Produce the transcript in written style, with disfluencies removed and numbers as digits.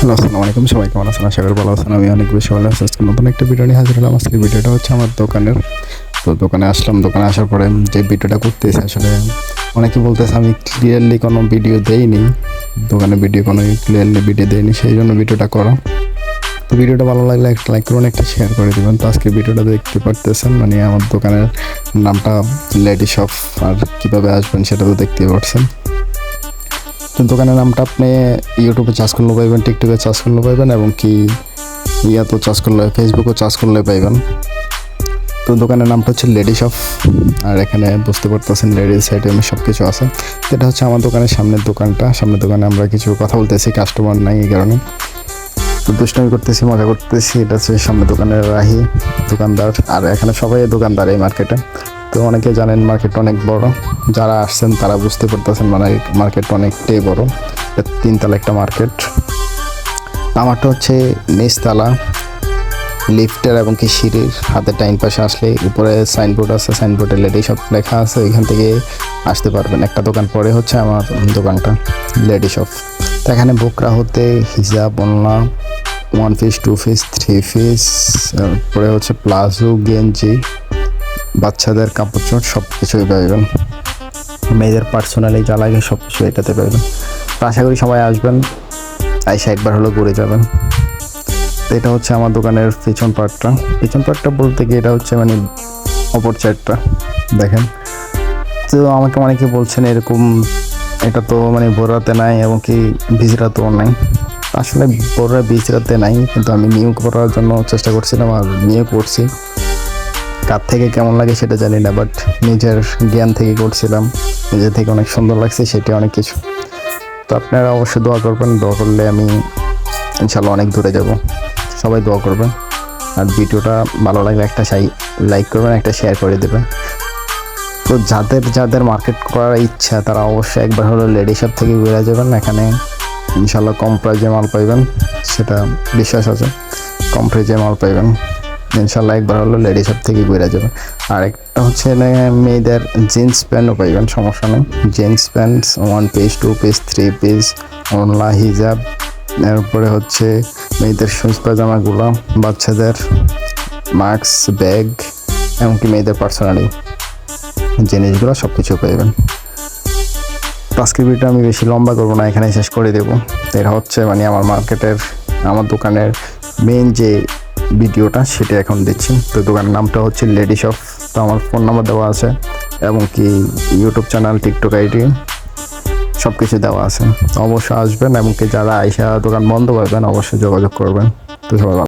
Hello, আসসালামু আলাইকুম। সবাই কেমন আছেন? আশা করি ভালো আছেন। আমি অনেক বেশি ভালো আছি। আজকে নতুন একটা ভিডিও নিয়ে হাজির হলাম। আজকের ভিডিওটা হচ্ছে আমার দোকানের। তো দোকানে আসলাম, দোকানে আসার পরে যে ভিডিওটা করতেছি, আসলে অনেকে বলতেছে আমি ক্লিয়ারলি কোনো ভিডিও দেইনি, দোকানে ভিডিও কোনো ক্লিয়ারলি ভিডিও দেইনি, সেই জন্য ভিডিওটা করা। তো ভিডিওটা ভালো লাগলে একটা লাইক করুন, একটা শেয়ার করে দেবেন। তো আজকে ভিডিওটা দেখতে পারতেছেন, মানে আমার দোকানের নামটা লেডি শপ, আর কীভাবে আসবেন সেটা তো দেখতেই পারছেন। তো দোকানের নামটা আপনি ইউটিউবে চার্জ করলে পাইবেন, টিকটকে চার্জ করলে পাইবেন, এবং কি তো চার্জ করলে, ফেসবুকও চার্জ করলে পাইবেন। তো দোকানের নামটা হচ্ছে লেডি শপ, আর এখানে বুঝতে পারতেছেন লেডিস আইটেম সব কিছু আছে। তো এটা হচ্ছে আমার দোকানের সামনের দোকানটা। সামনের দোকানে আমরা কিছু কথা বলতেছি, কাস্টমার নাই এই কারণে। তো দুষ্টামি করতেছি, মজা করতেছি। এটা হচ্ছে সামনের দোকানের রাহি দোকানদার, আর এখানে সবাই দোকানদার এই মার্কেটে। তো অনেকে জানেন মার্কেটটা অনেক বড়, যারা আসছেন তারা বুঝতে পারতেছেন, মানে মার্কেটটা অনেকটাই বড়। তিনতলা একটা মার্কেট। আমারটা হচ্ছে নিচতলা, লিফটের এবং কি সিঁড়ির হাতে টাইম পাশে আসলে উপরে সাইনবোর্ড আছে, সাইনবোর্ডে লেডি শপ লেখা আছে, ওইখান থেকে আসতে পারবেন। একটা দোকান পরে হচ্ছে আমার দোকানটা লেডি শপ। তো এখানে বোকরা হতে হিজাব, ওড়না, 1 পিস, 2 পিস, 3 পিস, তারপরে হচ্ছে প্লাজো, গেঞ্জি, বাচ্চাদের কাপড় চোপড় সব কিছুই পাইবেন। মেয়েদের পার্সোনালি যা লাগে সব কিছু এটাতে পাইবেন। তো আশা করি সবাই আসবেন, আইসা একবার হলো ঘুরে যাবেন। তো এটা হচ্ছে আমার দোকানের পিছন পার্টটা বলতে গিয়ে এটা হচ্ছে মানে অপর সাইডটা দেখেন। তো আমাকে অনেকে বলছেন এরকম, এটা তো মানে ভোররাতে নাই এবং কি ভিজরাতেও নাই। আসলে ভোররা ভিজরাতে নাই, কিন্তু আমি নিউ করার জন্য চেষ্টা করছিলাম আর নিউ করছি। কার থেকে কেমন লাগে সেটা জানি না, বাট নিজের জ্ঞান থেকে করছিলাম, নিজের থেকে অনেক সুন্দর লাগছে, সেটা অনেক কিছু। তো আপনারা অবশ্যই দোয়া করবেন, দোয়া করলে আমি ইনশাল্লাহ অনেক দূরে যাব। সবাই দোয়া করবেন, আর ভিডিওটা ভালো লাগলে একটা লাইক করবেন, একটা শেয়ার করে দেবেন। তো যাদের মার্কেট করার ইচ্ছা তারা অবশ্যই একবার হলো লেডি শপ থেকে বেরিয়ে যাবেন। এখানে ইনশাল্লাহ কম প্রাইজে মাল পাইবেন, সেটা বিশ্বাস আছে। কম প্রাইজে মাল পাইবেন ইনশাল্লাহ, একবার হলো লেডি শপ থেকে বেরিয়ে যাবেন। আর একটা হচ্ছে মেয়েদের জিন্স প্যান্টও পাইবেন, সমস্যা নেই। Jeans pant 1 piece, 2 piece, 3 piece, ওড়না, হিজাব, এরপরে হচ্ছে মেয়েদের শুজ পাজামাগুলো, বাচ্চাদের মাস্ক, ব্যাগ, এমনকি মেয়েদের পার্সোনালি জিনিসগুলো সব কিছু পাইবেন। আজকের ভিডিওটা আমি বেশি লম্বা করবো না, এখানে শেষ করে দেবো। এটা হচ্ছে মানে আমার মার্কেটের, আমার দোকানের মেইন যে ভিডিওটা সেটা এখন দিচ্ছি। তো দোকানের নামটা হচ্ছে লেডি শপ। তো আমার ফোন নাম্বার দেওয়া আছে, এবং কি ইউটিউব চ্যানেল, টিকটক আইডি সব কিছু দেওয়া আছে। তো অবশ্যই আসবেন, এবং কি যারা আইসা দোকান বন্ধ করবেন অবশ্যই যোগাযোগ করবেন। তো সবাই